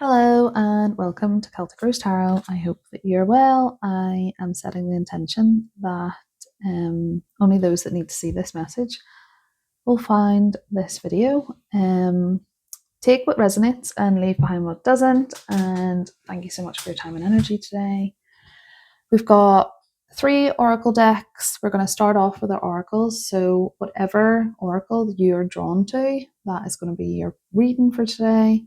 Hello and welcome to Celtic Rose Tarot. I hope that you're well. I am setting the intention that only those that need to see this message will find this video. Take what resonates and leave behind what doesn't. And thank you so much for your time and energy today. We've got 3 oracle decks. We're going to start off with our oracles. So whatever oracle you're drawn to, that is going to be your reading for today.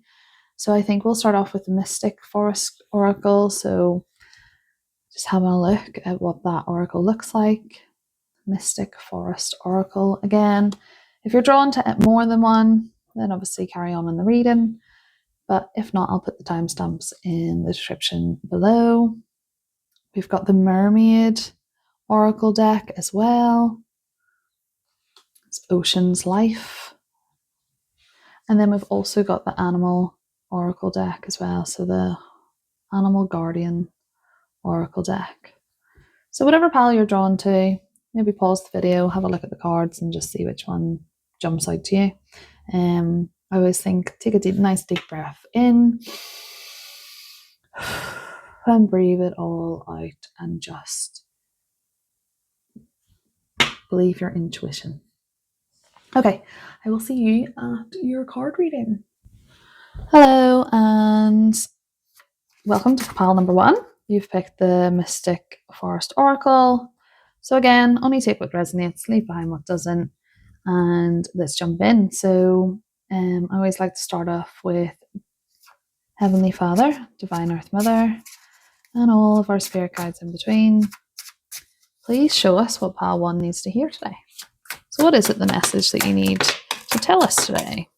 So I think we'll start off with the Mystic Forest Oracle. So just having a look at what that oracle looks like. Mystic Forest Oracle. Again, if you're drawn to more than one, then obviously carry on in the reading. But if not, I'll put the timestamps in the description below. We've got the Mermaid Oracle deck as well. It's Ocean's Life. And then we've also got the Animal Oracle deck as well. So the Animal Guardian Oracle deck. So whatever pile you're drawn to, maybe pause the video, have a look at the cards and just see which one jumps out to you. I always think take a nice deep breath in and breathe it all out and just believe your intuition. Okay, I will see you at your card reading. Hello and welcome to pile number 1. You've picked the Mystic Forest Oracle. So again, only take what resonates, leave behind what doesn't, and let's jump in. So I always like to start off with Heavenly Father, Divine Earth Mother, and all of our spirit guides in between. Please show us what pile 1 needs to hear today. So what is it, the message that you need to tell us today?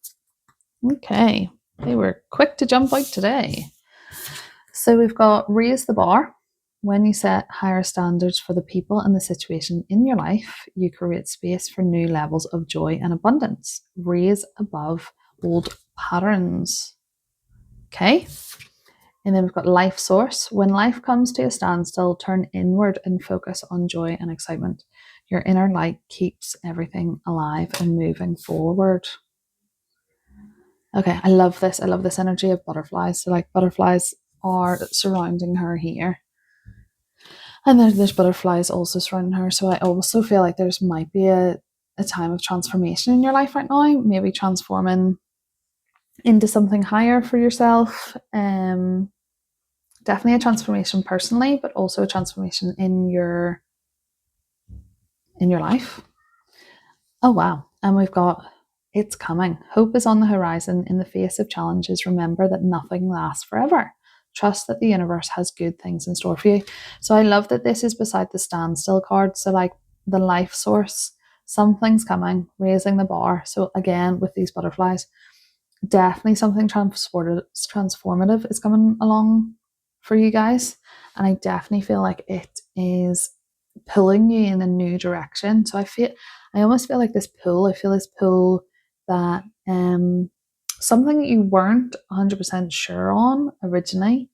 Okay, they were quick to jump out today. So we've got raise the bar. When you set higher standards for the people and the situation in your life, you create space for new levels of joy and abundance. Raise above old patterns. Okay. And then we've got life source. When life comes to a standstill, turn inward and focus on joy and excitement. Your inner light keeps everything alive and moving forward. Okay, I love this. I love this energy of butterflies. So like butterflies are surrounding her here. And there's butterflies also surrounding her. So I also feel like there's might be a time of transformation in your life right now. Maybe transforming into something higher for yourself. Definitely a transformation personally, but also a transformation in your life. Oh wow. And we've got it's coming. Hope is on the horizon. In the face of challenges, remember that nothing lasts forever. Trust that the universe has good things in store for you. So I love that this is beside the standstill card. So like the life source, something's coming, raising the bar. So again, with these butterflies, definitely something transformative is coming along for you guys. And I definitely feel like it is pulling you in a new direction. So I almost feel like this pull. I feel this pull that something that you weren't 100% sure on originally,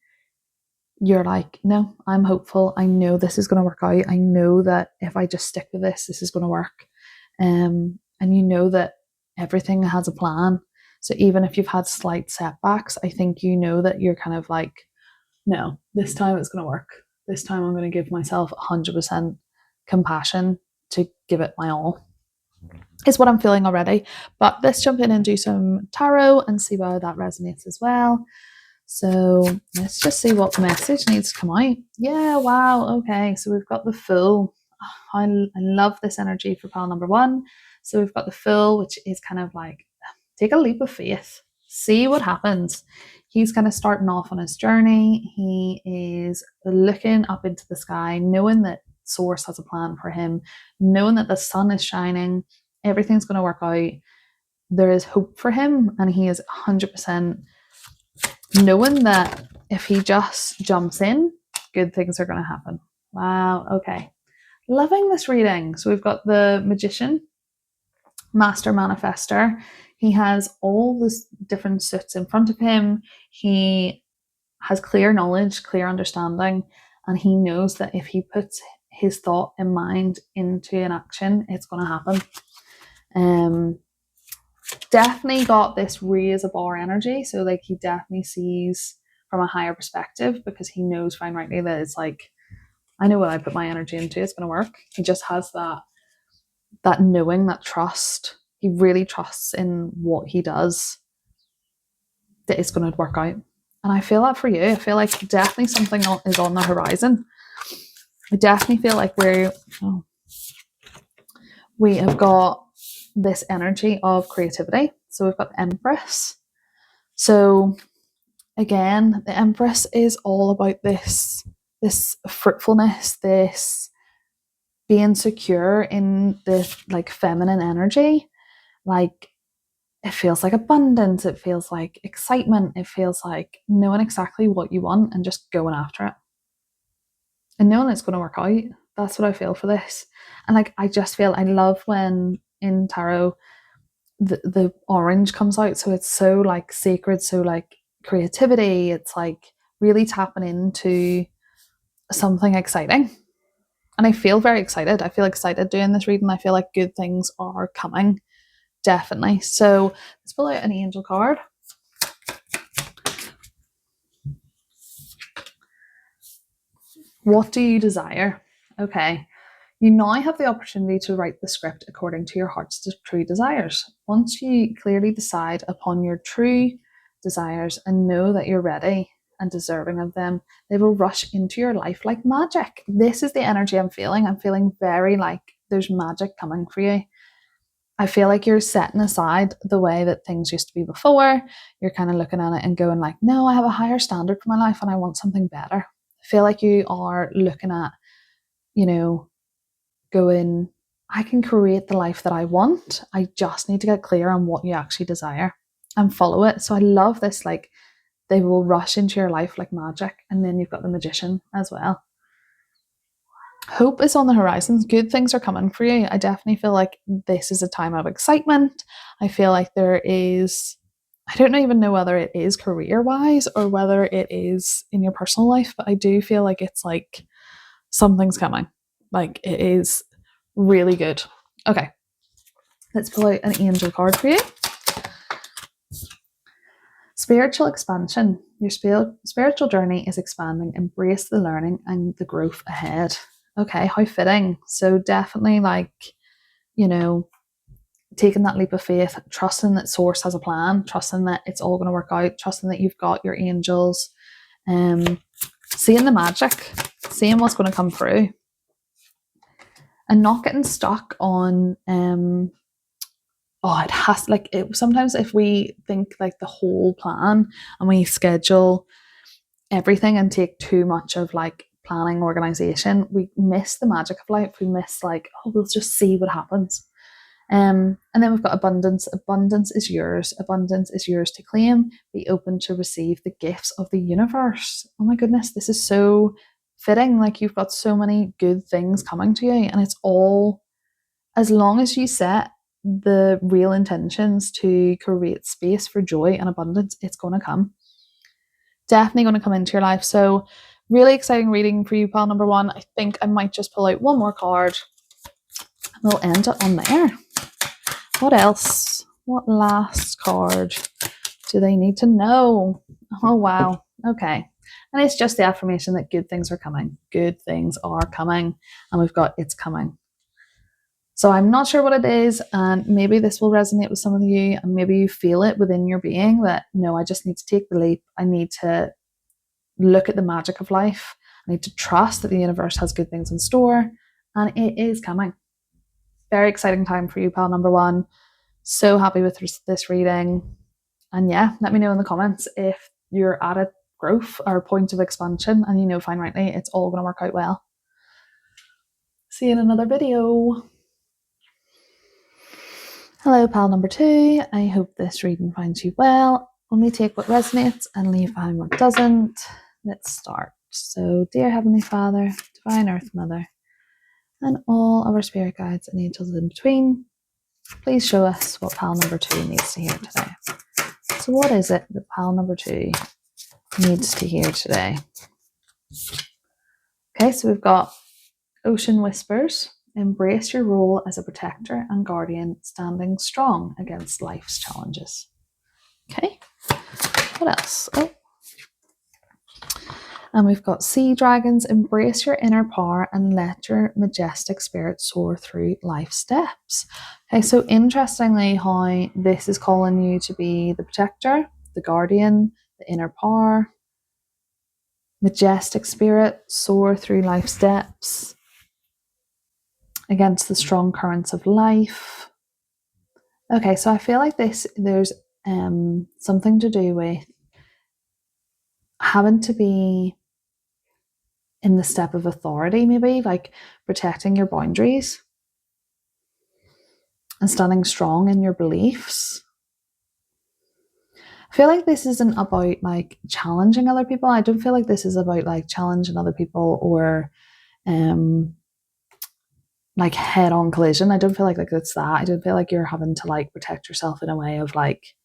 you're like, no, I'm hopeful. I know this is going to work out. I know that if I just stick with this, this is going to work. And you know that everything has a plan. So even if you've had slight setbacks, I think you know that you're kind of like, no, this time it's going to work. This time I'm going to give myself 100% compassion to give it my all. Is what I'm feeling already. But let's jump in and do some tarot and see why that resonates as well. So let's just see what message needs to come out. Yeah, wow. Okay, so we've got the Fool. Oh, I love this energy for pile number 1. So we've got the Fool, which is kind of like take a leap of faith. See what happens. He's kind of starting off on his journey. He is looking up into the sky, knowing that Source has a plan for him, knowing that the sun is shining, everything's going to work out. There is hope for him, and he is 100% knowing that if he just jumps in, good things are going to happen. Wow, okay. Loving this reading. So we've got the Magician, Master Manifester. He has all these different suits in front of him. He has clear knowledge, clear understanding, and he knows that if he puts his thought and mind into an action, it's going to happen. definitely got this raise a bar energy. So like he definitely sees from a higher perspective because he knows fine rightly that it's like, I know what I put my energy into, it's going to work. He just has that knowing, that trust. He really trusts in what he does, that it's going to work out. And I feel that for you. I feel like definitely something is on the horizon. I definitely feel like we have got this energy of creativity. So we've got the Empress. So again, the Empress is all about this fruitfulness, this being secure in this like feminine energy. Like it feels like abundance, it feels like excitement, it feels like knowing exactly what you want and just going after it. And knowing it's going to work out. That's what I feel for this. And like I just feel, I love when in tarot the orange comes out, so it's so like sacred, so like creativity, it's like really tapping into something exciting. And I feel very excited. I feel excited doing this reading. I feel like good things are coming, definitely. So let's pull out an angel card. What do you desire? Okay. You now have the opportunity to write the script according to your heart's true desires. Once you clearly decide upon your true desires and know that you're ready and deserving of them, they will rush into your life like magic. This is the energy I'm feeling. I'm feeling very like there's magic coming for you. I feel like you're setting aside the way that things used to be before. You're kind of looking at it and going like, no, I have a higher standard for my life and I want something better. I feel like you are looking at, you know, going, I can create the life that I want. I just need to get clear on what you actually desire and follow it. So I love this, like they will rush into your life like magic. And then you've got the Magician as well. Hope is on the horizons. Good things are coming for you. I definitely feel like this is a time of excitement. I feel like there is, I don't even know whether it is career wise or whether it is in your personal life, but I do feel like it's like something's coming. Like it is really good. Okay, let's pull out an angel card for you. Spiritual expansion. Your spiritual journey is expanding. Embrace the learning and the growth ahead. Okay, how fitting. So definitely like, you know, taking that leap of faith, trusting that source has a plan, trusting that it's all going to work out, trusting that you've got your angels, seeing the magic, seeing what's going to come through, and not getting stuck on it has like it sometimes if we think like the whole plan and we schedule everything and take too much of like planning organization, we miss the magic of life. We miss like, oh, we'll just see what happens. And then we've got abundance. Abundance is yours. Abundance is yours to claim. Be open to receive the gifts of the universe. Oh my goodness, this is so fitting. Like you've got so many good things coming to you, and it's all, as long as you set the real intentions to create space for joy and abundance, it's going to come. Definitely going to come into your life. So really exciting reading for you, pal number one. I think I might just pull out one more card and we'll end it on there. What else? What last card do they need to know? Oh, wow. Okay. And it's just the affirmation that good things are coming. Good things are coming. And we've got it's coming. So I'm not sure what it is, and maybe this will resonate with some of you, and maybe you feel it within your being that, no, I just need to take the leap. I need to look at the magic of life. I need to trust that the universe has good things in store, and it is coming. Very exciting time for you, pal number one. So happy with this reading. And yeah, let me know in the comments if you're at a growth or a point of expansion and you know fine rightly it's all going to work out well. See you in another video. Hello, pal number two. I hope this reading finds you well. Only take what resonates and leave behind what doesn't. Let's start. So, dear Heavenly Father, Divine Earth Mother, and all of our spirit guides and angels in between, please show us what pal number two needs to hear today. So, what is it that pal number two needs to hear today? Okay, so we've got Ocean Whispers. embrace your role as a protector and guardian, standing strong against life's challenges. Okay, what else? Oh, and we've got sea dragons, embrace your inner power and let your majestic spirit soar through life's steps. Okay, so interestingly, how this is calling you to be the protector, the guardian, the inner power, majestic spirit, soar through life's steps against the strong currents of life. Okay, so I feel like there's something to do with having to be in the step of authority, maybe like protecting your boundaries and standing strong in your beliefs. I feel like this isn't about like challenging other people. I don't feel like this is about like challenging other people or like head-on collision. I don't feel like it's that. I don't feel like you're having to like protect yourself in a way of like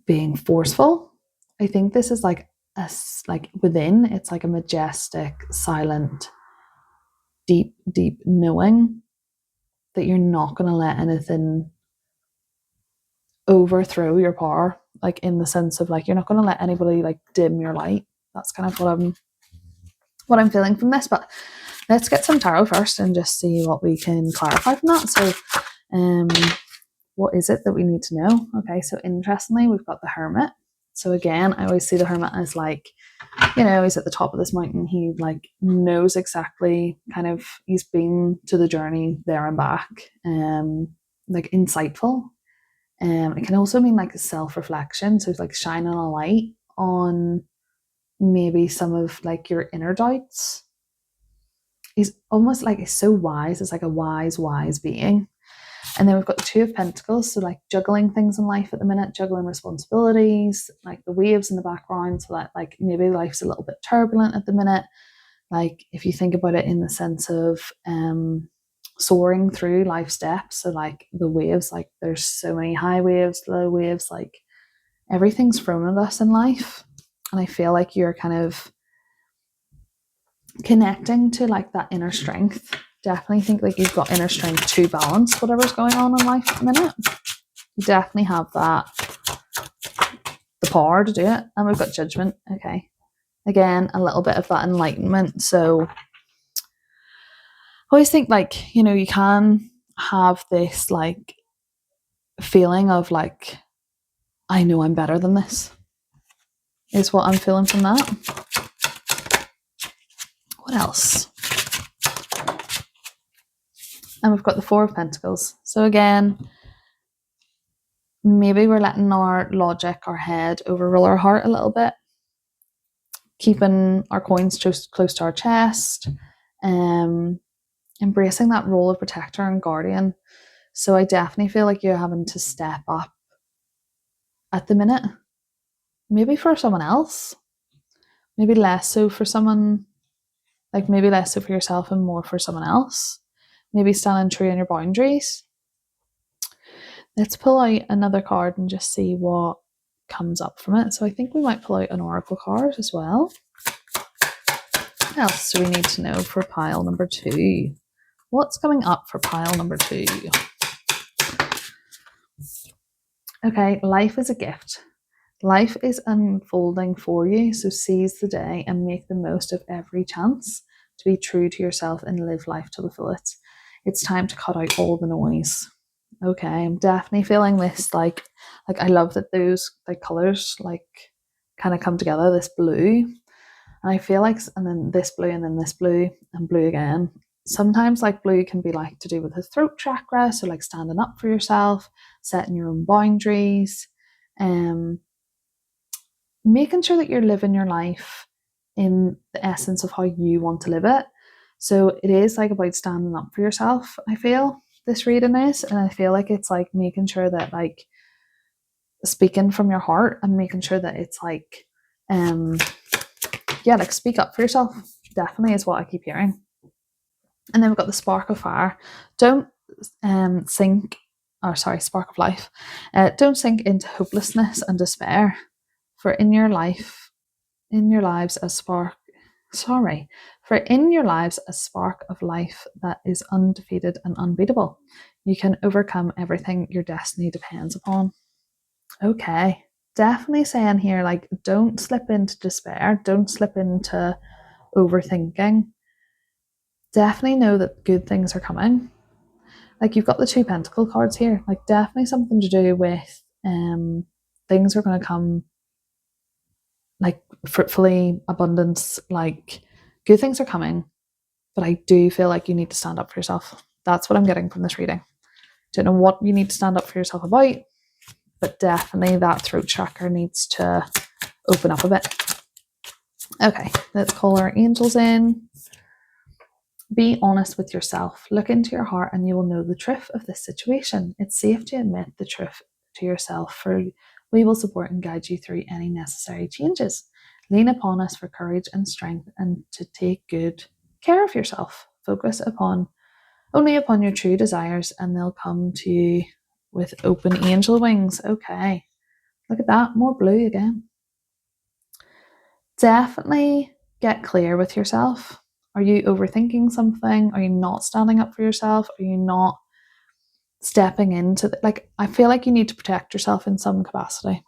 being forceful. I think this is like like within, it's like a majestic, silent, deep knowing that you're not going to let anything overthrow your power, like in the sense of like you're not going to let anybody like dim your light. That's kind of what I'm feeling from this. But let's get some tarot first and just see what we can clarify from that. So what is it that we need to know? Okay, so interestingly, we've got the Hermit. So again, I always see the Hermit as like, you know, he's at the top of this mountain. He like knows exactly kind of, he's been to the journey there and back, like insightful. It can also mean like self-reflection. So it's like shining a light on maybe some of like your inner doubts. He's almost like, he's so wise. It's like a wise being. And then we've got the Two of Pentacles, so like juggling things in life at the minute, juggling responsibilities, like the waves in the background, so that like maybe life's a little bit turbulent at the minute. Like if you think about it in the sense of soaring through life steps, so like the waves, like there's so many high waves, low waves, like everything's thrown at us in life. And I feel like you're kind of connecting to like that inner strength. Definitely think like you've got inner strength to balance whatever's going on in life at the minute. You definitely have that, the power to do it. And we've got Judgment. Okay, again, a little bit of that enlightenment. So I always think like, you know, you can have this like feeling of like, I know I'm better than this, is what I'm feeling from that. What else? And we've got the Four of Pentacles. So again, maybe we're letting our logic, our head overrule our heart a little bit, keeping our coins close to our chest, embracing that role of protector and guardian. So I definitely feel like you're having to step up at the minute, maybe for someone else, maybe less so for someone, like maybe less so for yourself and more for someone else, maybe standing true in your boundaries. Let's pull out another card and just see what comes up from it. So I think we might pull out an oracle card as well. What else do we need to know for pile number 2? What's coming up for pile number 2? Okay, life is a gift. Life is unfolding for you, so seize the day and make the most of every chance to be true to yourself and live life to the fullest. It's time to cut out all the noise. Okay, I'm definitely feeling this like I love that those like colors like kind of come together, this blue. And I feel like, and then this blue and then this blue and blue again. Sometimes like blue can be like to do with the throat chakra, so like standing up for yourself, setting your own boundaries, making sure that you're living your life in the essence of how you want to live it. So it is like about standing up for yourself, I feel this reading is, and I feel like it's like making sure that like speaking from your heart and making sure that it's like yeah, like speak up for yourself definitely is what I keep hearing. And then we've got the Spark of Fire. Don't Spark of Life. Don't sink into hopelessness and despair, for in your lives a spark Sorry. For in your lives a spark of life that is undefeated and unbeatable. You can overcome everything your destiny depends upon. Okay. Definitely saying here, like, don't slip into despair, don't slip into overthinking. Definitely know that good things are coming. Like, you've got the two pentacle cards here, like definitely something to do with things are going to come, like fruitfully, abundance, like good things are coming. But I do feel like you need to stand up for yourself. That's what I'm getting from this reading. Don't know what you need to stand up for yourself about, but definitely that throat chakra needs to open up a bit. Okay, let's call our angels in. Be honest with yourself. Look into your heart and you will know the truth of this situation. It's safe to admit the truth to yourself, for we will support and guide you through any necessary changes. Lean upon us for courage and strength and to take good care of yourself. Focus only upon your true desires and they'll come to you with open angel wings. Okay, look at that, more blue again. Definitely get clear with yourself. Are you overthinking something? Are you not standing up for yourself? Are you not stepping into like, I feel like you need to protect yourself in some capacity.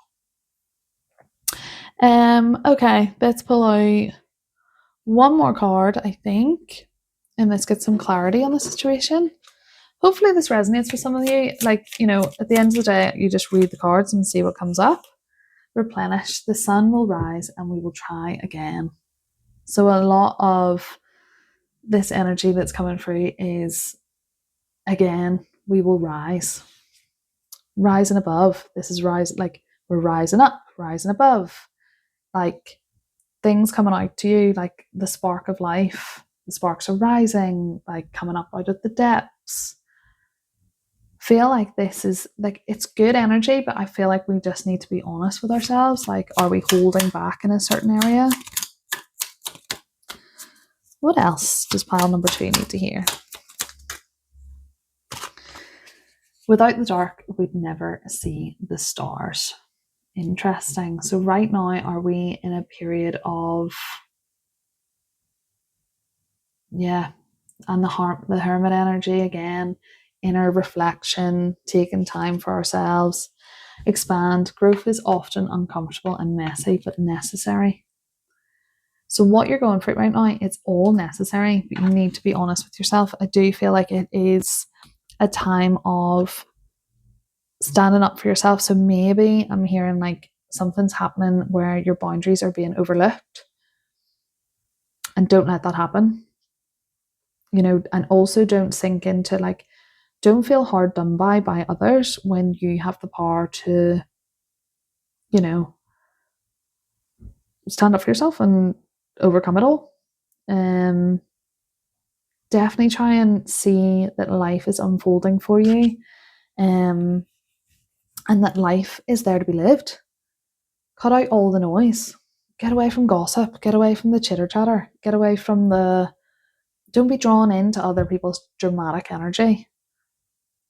Okay, let's pull out one more card, I think, and let's get some clarity on the situation. Hopefully this resonates with some of you. Like, you know, at the end of the day, you just read the cards and see what comes up. Replenish, the sun will rise and we will try again. So a lot of this energy that's coming through is, again, we will rise. Rise and above. This is rise, like we're rising up, rising above. Like things coming out to you, like the spark of life. The sparks are rising, like coming up out of the depths. Feel like this is like, it's good energy, but I feel like we just need to be honest with ourselves. Like, are we holding back in a certain area? What else does pile number 2 need to hear? Without the dark, we'd never see the stars. Interesting. So right now, are we in a period of, yeah, and the hermit energy again, inner reflection, taking time for ourselves, expand. Growth is often uncomfortable and messy, but necessary. So what you're going through right now, it's all necessary, but you need to be honest with yourself. I do feel like it is a time of standing up for yourself. So maybe I'm hearing like something's happening where your boundaries are being overlooked, and don't let that happen. You know, and also don't sink into like, don't feel hard done by others when you have the power to, you know, stand up for yourself and overcome it all. Definitely try and see that life is unfolding for you, and that life is there to be lived. Cut out all the noise. Get away from gossip. Get away from the chitter chatter. Get away from the. Don't be drawn into other people's dramatic energy.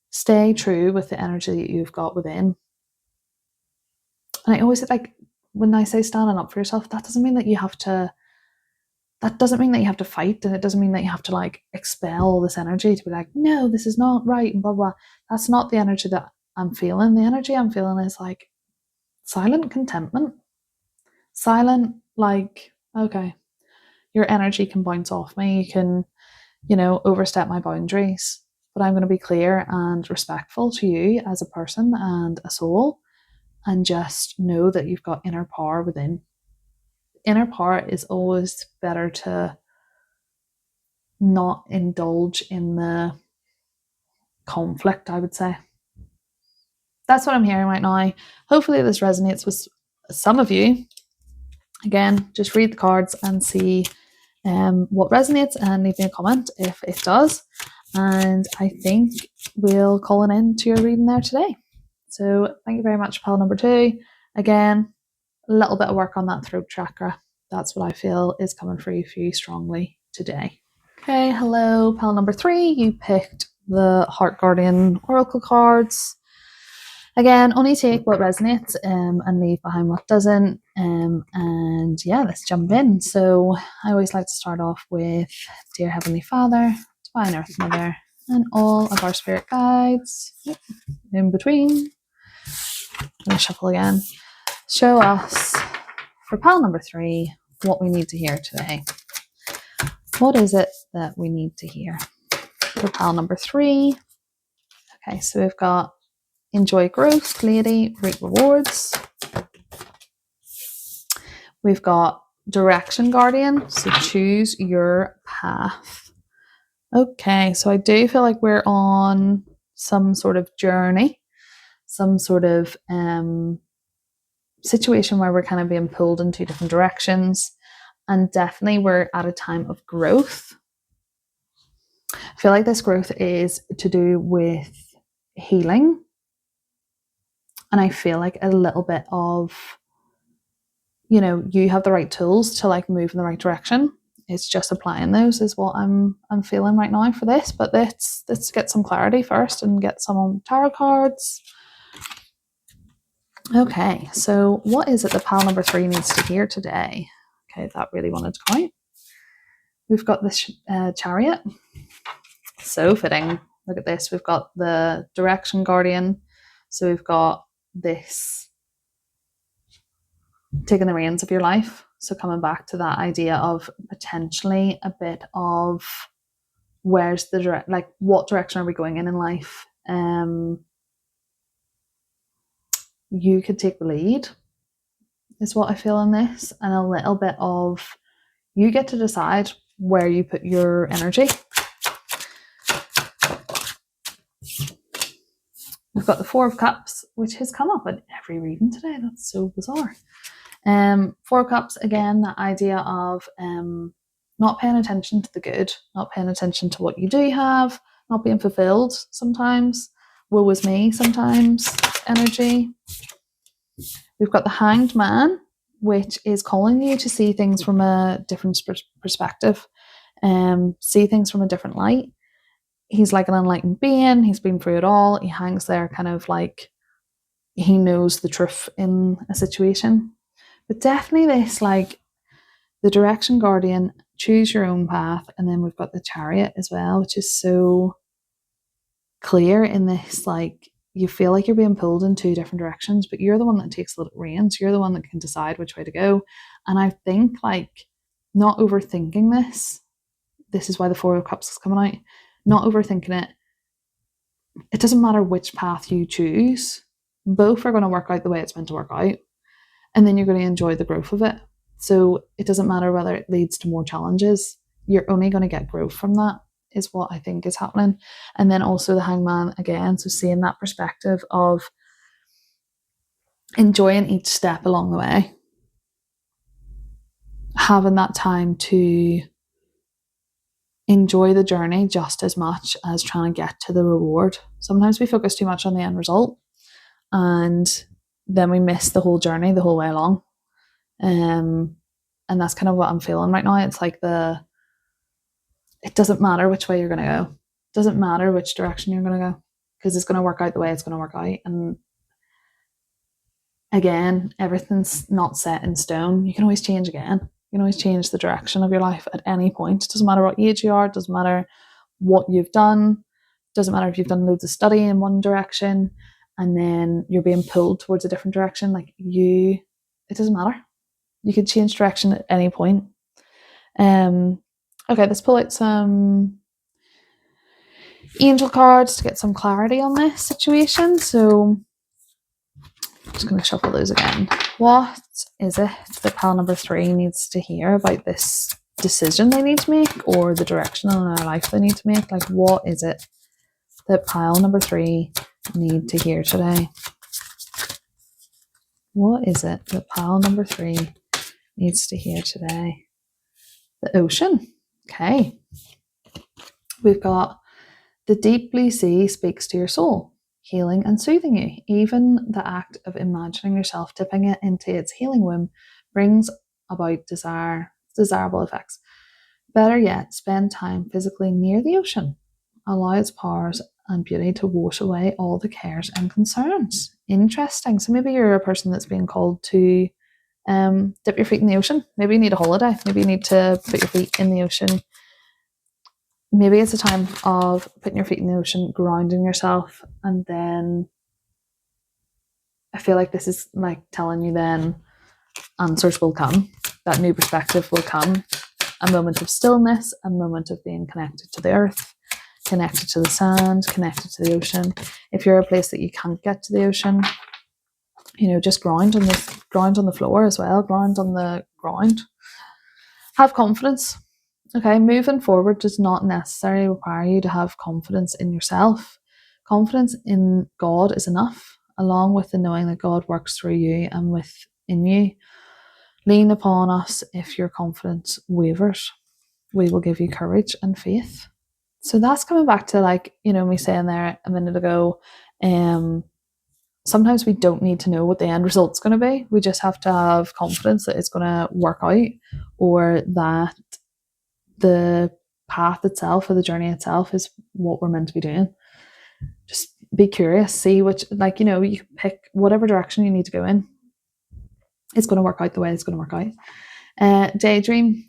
Stay true with the energy that you've got within. And I always like, when I say standing up for yourself, that doesn't mean that you have to. That doesn't mean that you have to fight, and it doesn't mean that you have to like expel all this energy to be like, no, this is not right, and blah blah. That's not the energy that I'm feeling. The energy I'm feeling is like silent contentment. Silent, like, okay, your energy can bounce off me. You can, you know, overstep my boundaries, but I'm going to be clear and respectful to you as a person and a soul, and just know that you've got inner power within. Inner power is always better to not indulge in the conflict, I would say. That's what I'm hearing right now. Hopefully this resonates with some of you. Again, just read the cards and see what resonates, and leave me a comment if it does. And I think we'll call an end to your reading there today. So thank you very much, pile number 2. Again, a little bit of work on that throat chakra. That's what I feel is coming for you strongly today. Okay, hello, pile number 3. You picked the Heart Guardian Oracle cards. Again, only take what resonates and leave behind what doesn't. And yeah, let's jump in. So I always like to start off with Dear Heavenly Father, Divine Earth Mother, and all of our spirit guides in between. I'm going to shuffle again. Show us, for pile number 3, what we need to hear today. What is it that we need to hear? For pile number 3. Okay, so we've got enjoy growth, lady, reap rewards. We've got direction guardian, so choose your path. Okay, so I do feel like we're on some sort of journey, some sort of situation where we're kind of being pulled in 2 different directions, and definitely we're at a time of growth. I feel like this growth is to do with healing, and I feel like a little bit of, you have the right tools to like move in the right direction. It's just applying those is what I'm feeling right now for this. But let's get some clarity first and get some tarot cards. Okay, so what is it that pile number 3 needs to hear today? Okay, that really wanted to come out. We've got this Chariot. So fitting. Look at this. We've got the Direction Guardian. So we've got this taking the reins of your life. So coming back to that idea of potentially a bit of where's the what direction are we going in life? You could take the lead is what I feel in this, and a little bit of you get to decide where you put your energy. We've got the 4 of Cups, which has come up in every reading today. That's so bizarre. 4 of Cups, again, that idea of not paying attention to the good, not paying attention to what you do have, not being fulfilled sometimes. Woe is me sometimes energy. We've got the Hanged Man, which is calling you to see things from a different perspective, see things from a different light. He's like an enlightened being. He's been through it all. He hangs there kind of like he knows the truth in a situation. But definitely this, like the Direction Guardian, choose your own path. And then we've got the Chariot as well, which is so clear in this, like you feel like you're being pulled in 2 different directions, but you're the one that takes the reins. You're the one that can decide which way to go. And I think like not overthinking this. This is why the 4 of Cups is coming out. Not overthinking it. It doesn't matter which path you choose. Both are going to work out the way it's meant to work out. And then you're going to enjoy the growth of it. So it doesn't matter whether it leads to more challenges. You're only going to get growth from that is what I think is happening. And then also the Hangman again. So seeing that perspective of enjoying each step along the way. Having that time to enjoy the journey just as much as trying to get to the reward. Sometimes we focus too much on the end result and then we miss the whole journey the whole way along. And that's kind of what I'm feeling right now. It's like it doesn't matter which way you're going to go. It doesn't matter which direction you're going to go because it's going to work out the way it's going to work out. And again, everything's not set in stone. You can always change again. You can always change the direction of your life at any point. It doesn't matter what age you are. It doesn't matter what you've done. It doesn't matter if you've done loads of study in one direction and then you're being pulled towards a different direction. It doesn't matter. You could change direction at any point. Okay, let's pull out some angel cards to get some clarity on this situation. So I'm just going to shuffle those again. What is it that pile number 3 needs to hear about this decision they need to make or the direction in their life they need to make? Like, what is it that pile number 3 need to hear today? What is it that pile number 3 needs to hear today? The Ocean. Okay. We've got the deep blue sea speaks to your soul, healing and soothing you. Even the act of imagining yourself dipping it into its healing womb brings about desirable effects. Better yet, spend time physically near the ocean. Allow its powers and beauty to wash away all the cares and concerns. Interesting. So maybe you're a person that's being called to dip your feet in the ocean. Maybe you need a holiday. Maybe you need to put your feet in the ocean. Maybe it's a time of putting your feet in the ocean, grounding yourself, and then I feel like this is like telling you then answers will come. That new perspective will come. A moment of stillness, a moment of being connected to the earth, connected to the sand, connected to the ocean. If you're a place that you can't get to the ocean, just ground on the floor as well, ground on the ground. Have confidence. Okay, moving forward does not necessarily require you to have confidence in yourself. Confidence in God is enough, along with the knowing that God works through you and within you. Lean upon us if your confidence wavers. We will give you courage and faith. So that's coming back to me saying there a minute ago, sometimes we don't need to know what the end result's going to be. We just have to have confidence that it's going to work out, or that the path itself or the journey itself is what we're meant to be doing. Just be curious, see which, you pick whatever direction you need to go in. It's going to work out the way it's going to work out. Daydream.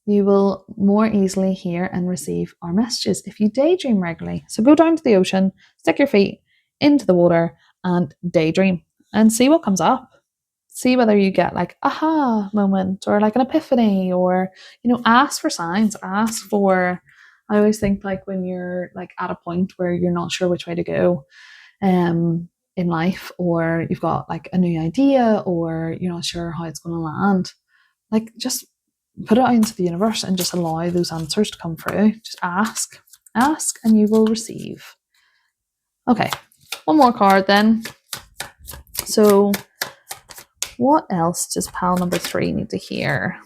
You will more easily hear and receive our messages if you daydream regularly. So go down to the ocean, stick your feet into the water and daydream and see what comes up. See whether you get like aha moment or like an epiphany, or ask for signs. I always think like when you're like at a point where you're not sure which way to go in life, or you've got like a new idea, or you're not sure how it's going to land, like just put it out into the universe and just allow those answers to come through. Just ask and you will receive. Okay, one more card then. So what else does pal number 3 need to hear?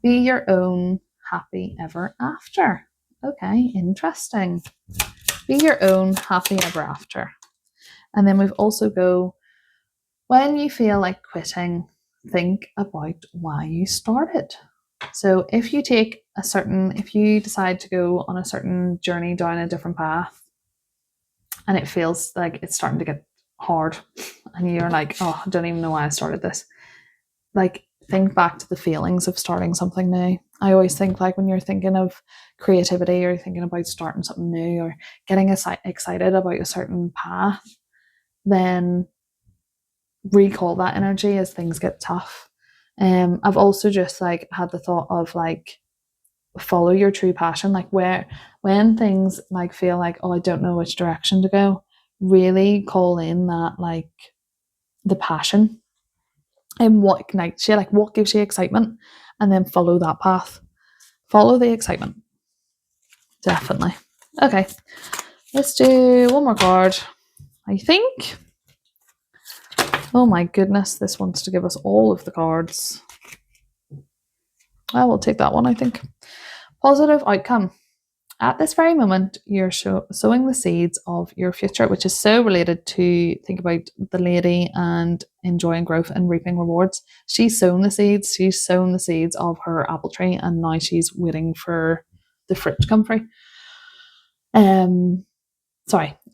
Be your own happy ever after. Okay, interesting. Be your own happy ever after. And then we've also go, when you feel like quitting, think about why you started. So if you decide to go on a certain journey down a different path, and it feels like it's starting to get hard, and you're like, oh, I don't even know why I started this. Like, think back to the feelings of starting something new. I always think like when you're thinking of creativity, or thinking about starting something new, or getting excited about a certain path, then recall that energy as things get tough. I've also just like had the thought of like, follow your true passion. Like when things like feel like, oh, I don't know which direction to go, really call in that like the passion and what ignites you, like what gives you excitement, and then follow that path. Follow the excitement. Definitely. Okay, let's do one more card, I think. Oh my goodness, this wants to give us all of the cards. I will take that one, I think. Positive outcome. At this very moment, you're sowing the seeds of your future, which is so related to think about the lady and enjoying growth and reaping rewards. She's sown the seeds. She's sown the seeds of her apple tree, and now she's waiting for the fruit to come through.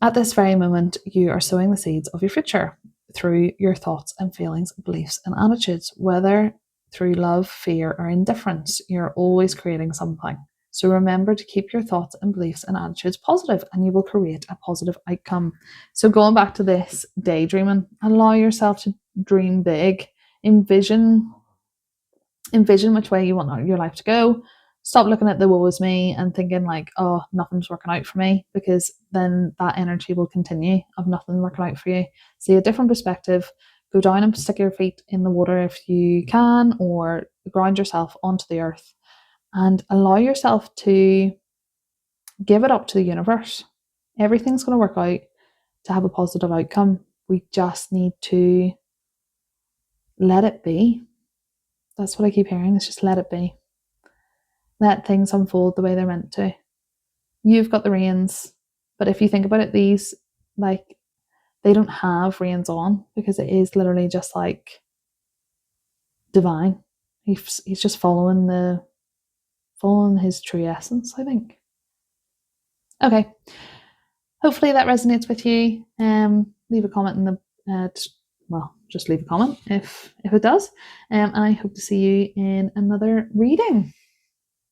At this very moment, you are sowing the seeds of your future through your thoughts and feelings, beliefs and attitudes, whether through love, fear, or indifference. You're always creating something. So remember to keep your thoughts and beliefs and attitudes positive, and you will create a positive outcome. So going back to this daydreaming, allow yourself to dream big. Envision which way you want your life to go. Stop looking at the woe is me and thinking like, oh, nothing's working out for me, because then that energy will continue of nothing working out for you. See a different perspective. Go down and stick your feet in the water if you can, or ground yourself onto the earth, and allow yourself to give it up to the universe. Everything's going to work out to have a positive outcome. We just need to let it be. That's what I keep hearing, is just let it be. Let things unfold the way they're meant to. You've got the reins, but if you think about it, these, like, they don't have reins on, because it is literally just like divine. He's just following his true essence, I think. Okay, hopefully that resonates with you. Leave a comment in the well, just leave a comment if it does. And I hope to see you in another reading.